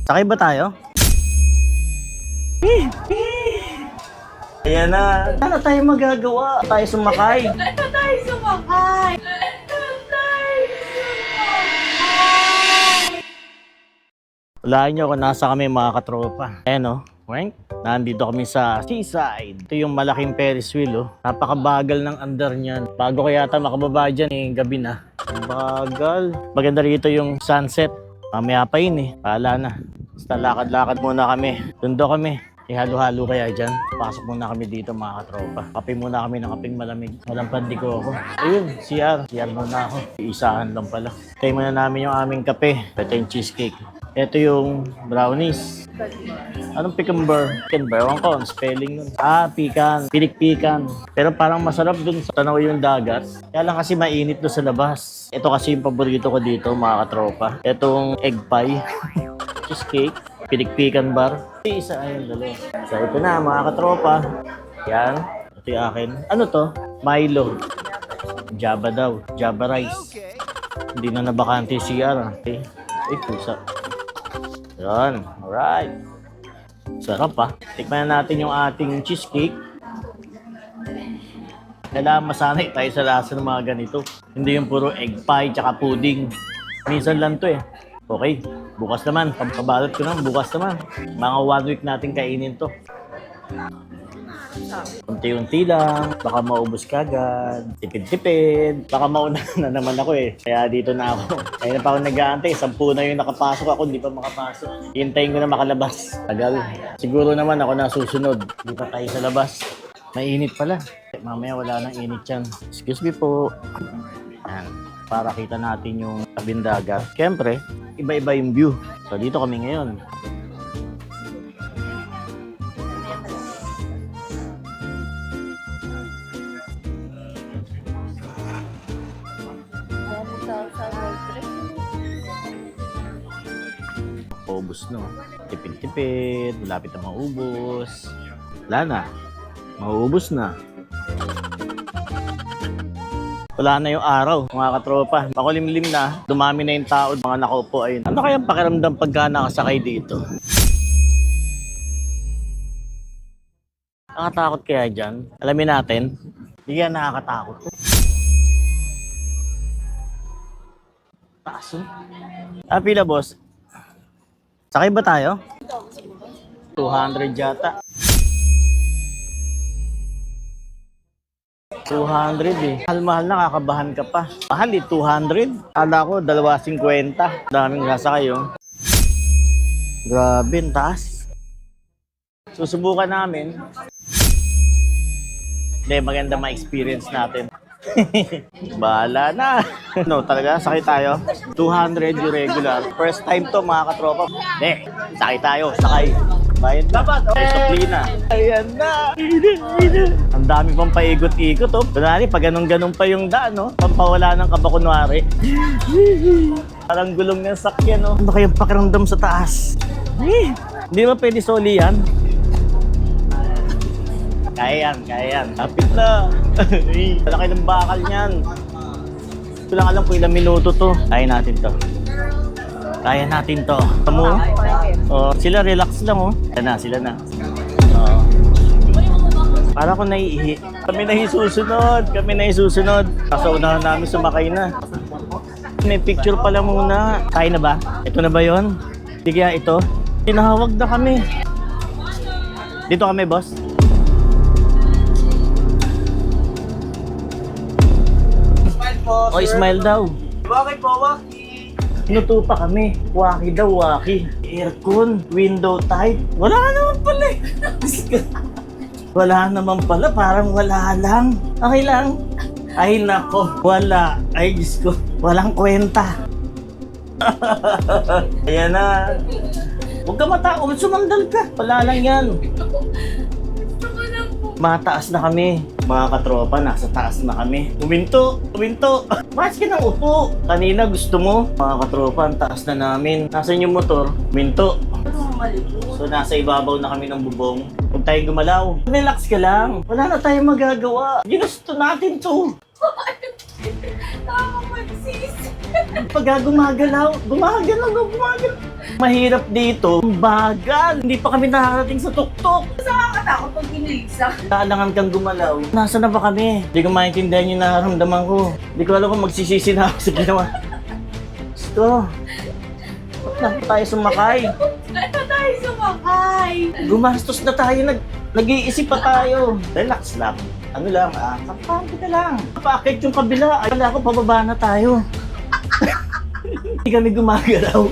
Sakay ba tayo? Ayan na. Ano tayo magagawa? Tayo sumakay. Ano tayo sumakay? Walain nyo kung nasa kami mga katropa. Ayan o. Frank, nandito kami sa seaside. Ito yung malaking Ferris wheel, oh. Napakabagal ng andar niyan. Bago kaya yata makababa dyan, gabi na. Bagal. Maganda rito yung sunset. Mamaya pa yun eh. Paala na. Basta lakad-lakad muna kami. Tundo kami. Ihalo-halo kaya dyan. Pasok muna kami dito mga katropa. Kape muna kami ng kapeng malamig. Walang pandiko ako. Ayun, CR. CR muna ako. Iisahan lang pala. Tayo muna namin yung aming kape. Ito yung cheesecake. Ito yung brownies. Anong pecan-bar? Pecan-bar? Ewan ko, ang spelling nun. Pecan. Pilik-pican. Pero parang masarap dun sa tanaw yung dagat. Kaya lang kasi mainit doon sa labas. Ito kasi yung paborito ko dito, mga katropa. Itong egg pie. Cheesecake. Pilik-pican bar. Isa, ayun, dalawa. So, ito na, mga katropa. Yan. Ito yung akin. Ano to? Milo. Java daw. Java rice. Hindi na nabakante CR. Okay. Ay, pusa. Yan. Alright. Sarap pa. Tikman na natin yung ating cheesecake. Kailangan masanay tayo sa lasa ng mga ganito. Hindi yung puro egg pie tsaka pudding. Minsan lang to eh. Okay. Bukas naman. Pagkabalot ko naman. Bukas naman. Mga 1 week natin kainin to. Unti-unti lang. Baka maubos ka agad. Tipid-tipid. Baka mauna na naman ako eh. Kaya dito na ako. Kaya na pa ako nag-aantay. 10 na yung nakapasok ako. Hindi pa makapasok. Hintayin ko na makalabas. Tagal. Siguro naman ako na susunod. Hindi pa tayo sa labas. Mainit pala. Mamaya wala nang init yan. Excuse me po. Yan. Para kita natin yung tabing dagat. Siyempre, iba-iba yung view. So dito kami ngayon. Paubos no. Tipid-tipid. Malapit na maubos. Wala na. Mauubos na. Wala na yung araw, mga katropa. Makulimlim na, dumami na yung tao, mga nakaupo ayun. Ano kayang pakiramdam pagka nakasakay dito? Nakakatakot kaya dyan? Alamin natin. Hindi kaya nakakatakot. Taas oh. Pila boss? Sakay ba tayo? 200 yata. 200 eh. Mahal-mahal na, kakabahan ka pa. Mahal eh, 200. Kala ko, 250. Daming sasakay oh. Grabe, ang taas. Susubukan namin. Hindi, maganda ma-experience natin. Bahala na. No, talaga, sakay tayo. 200 yung regular. First time to, mga katropa. Hindi, sakay tayo, sakay. Bayad na. Disiplina. Ayan na. Ang dami pang paikot-ikot, oh. Kunwari, pag ganun-ganun pa yung daan, no? Pampawala ng kaba kunwari. Parang gulong ng sakyan, no? Ano kayong pakiramdam sa taas? Hindi ba pwede soli yan? Kaya yan. Kapit na. Malaki ng bakal niyan. Ito lang alam kung ilang minuto to. Kaya natin to. Tamo. Oh, sila relax lang oh. Sila na. Oh. Para ko naiihi. Kami na isusunod. Kaso unahan namin sumakay na. May picture pala muna. Kaya na ba? Ito na ba yon? Hindi kaya ito? Tinahawag na kami. Dito kami, boss. O, smile daw. Bakit po, Waki? Nuto pa kami. Waki daw, waki. Aircon, window tight. Wala naman pala eh. Wala naman pala, parang wala lang. Okay lang. Ay nako, wala. Ay Diyos ko, walang kwenta. Ayan na. Huwag ka mataon, sumandal ka. Wala lang yan. Mataas na kami. Mga katropa, nasa taas na kami. Uminto! Mas ka nang upo. Kanina gusto mo. Mga katropa, ang taas na namin. Nasaan yung motor? Uminto. So nasa ibabaw na kami ng bubong. Huwag tayong gumalaw. Relax ka lang. Wala na tayong magagawa. Ginusto natin to. Tama magsis. Pagka gumagalaw. Mahirap dito. Ang bagal. Hindi pa kami nakarating sa tuktok. Nakakatakot pag ginilisa. Kailangan kang gumalaw. Nasaan na ba kami? Hindi ko maintindihan yung nararamdaman ko. Hindi ko alam kung magsisisi na ako sa ginawa. Gusto. Ba't na tayo sumakay? Ano tayo sumakay? Gumastos na tayo. Nag-iisip pa tayo. Relax lang. Ano lang, kampante ka lang. Paakit yung kabila. Ay, wala ko, pababa na tayo. Hindi kami gumagalaw.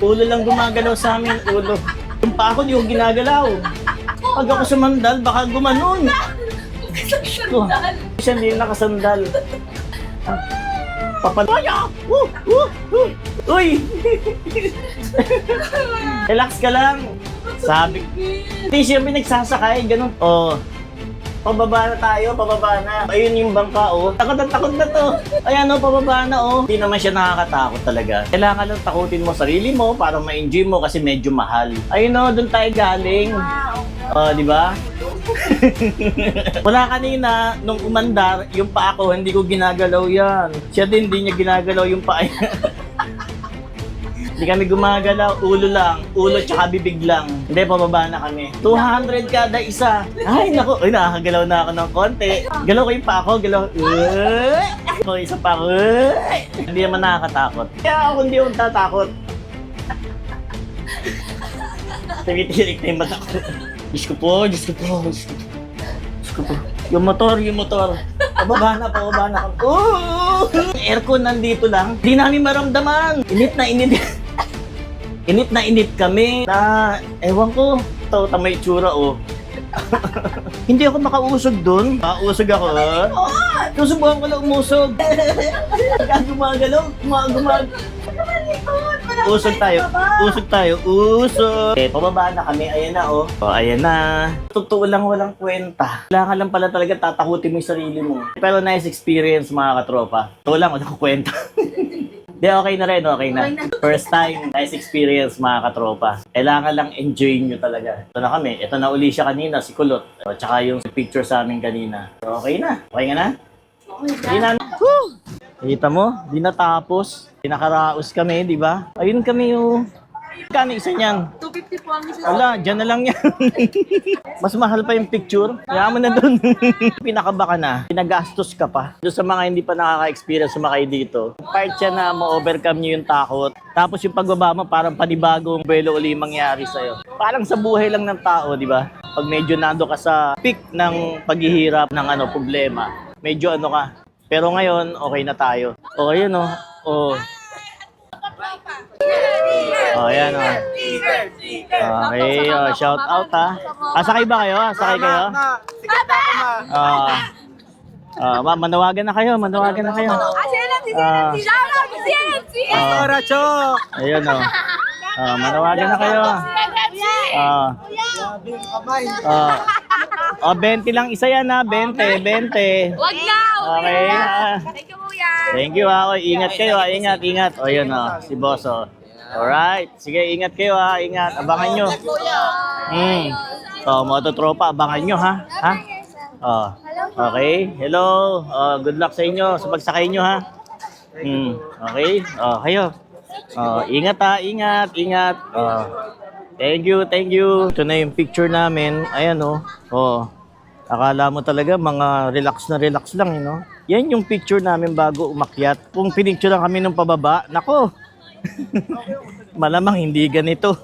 Ulo lang gumagalaw sa amin, ulo. Yung pa ako, di ko ginagalaw. Pag ako sumandal, baka gumanon. Ko, siya hindi nakasandal. Papalaya! Uy! Relax ka lang. Sabi, hindi siyempre nagsasakay, ganun. Oh, pababa na tayo, pababa na. Ayun yung bangka, oh. Takot na to. Ayan, oh, pababa na, oh. Hindi naman siya nakakatakot talaga. Kailangan lang takutin mo sarili mo para ma-enjoy mo kasi medyo mahal. Ayun, oh, doon tayo galing. Oh, di ba? Wala kanina, nung umandar, yung paa ko, hindi ko ginagalaw yan. Siya din, hindi niya ginagalaw yung paa yan. Hindi kami gumagalaw, ulo tsaka bibig lang. Hindi, pababa na kami. 200 kada isa. Ay, naku, ay, nakakagalaw na ako ng konti. Galaw ko yung paa ko, galaw. O, isa pa ako. Hindi naman nakakatakot. Kaya ako hindi akong tatakot. Tumitirik na yung mata ko. Diyos ko po. Yung motor. Pababa na. Aircon nandito lang. Hindi namin maramdaman. Init na init kami. Ewan ko. Ito, may itsura, oh. Hindi ako makausog doon. Makausog ako, susubukan ko lang umusog. Gumagalaw. Usog tayo. Pababa na kami. Ayan na, oh. Ayan na. Totoo lang, walang kwenta. Kailangan lang pala talaga tatakutin mo yung sarili mo. Pero nice experience, mga katropa. Totoo lang, walang kwenta. Di, okay na rin. First time, nice experience, mga katropa. Kailangan lang enjoy nyo talaga. Ito na kami. Ito na uli siya kanina, si Kulot. Tsaka yung picture sa amin kanina. Okay na. Okay ka na? Hindi na. Kita mo? Di natapos. Pinakaraos kami, di ba? Ayun kami yung... Kano isa niyan? 250 po ang isa. Wala, dyan na lang yan. Mas mahal pa yung picture. Kaya mo na dun. Pinakaba ka na. Pinagastos ka pa. Doon sa mga hindi pa nakaka-experience sumakay dito, part siya na ma-overcome nyo yung takot. Tapos yung pagbaba mo, parang panibagong buwelo uli mangyari sa'yo. Parang sa buhay lang ng tao, di ba? Pag medyo nando ka sa peak ng paghihirap ng problema, medyo ka. Pero ngayon, okay na tayo. Okay yun, oh. Ayan, oh. Okay, shout out, ha. Sakay ba kayo? Sakay kayo? Manawagan na kayo. Ayun, oh. Manawagan na kayo. 20 lang isa yan, ha. 20. Wag na! Okay, ha. Thank you, kuya! Thank you, ha. Ingat kayo, ha. Ingat. O, yun, si Boss, oh. Alright. Sige, ingat kayo, ha. Ingat. Abangan nyo. Mga tropa, abangan nyo, ha. Okay. Hello. Good luck sa inyo sa pagsakay nyo, ha. Okay. Kayo. Ingat, ha. Ingat. Thank you. Ito na yung picture namin. Ayan, oh. Akala mo talaga mga relax lang, Yan yung picture namin bago umakyat. Kung pinicture lang kami nung pababa, nako. Malamang hindi ganito.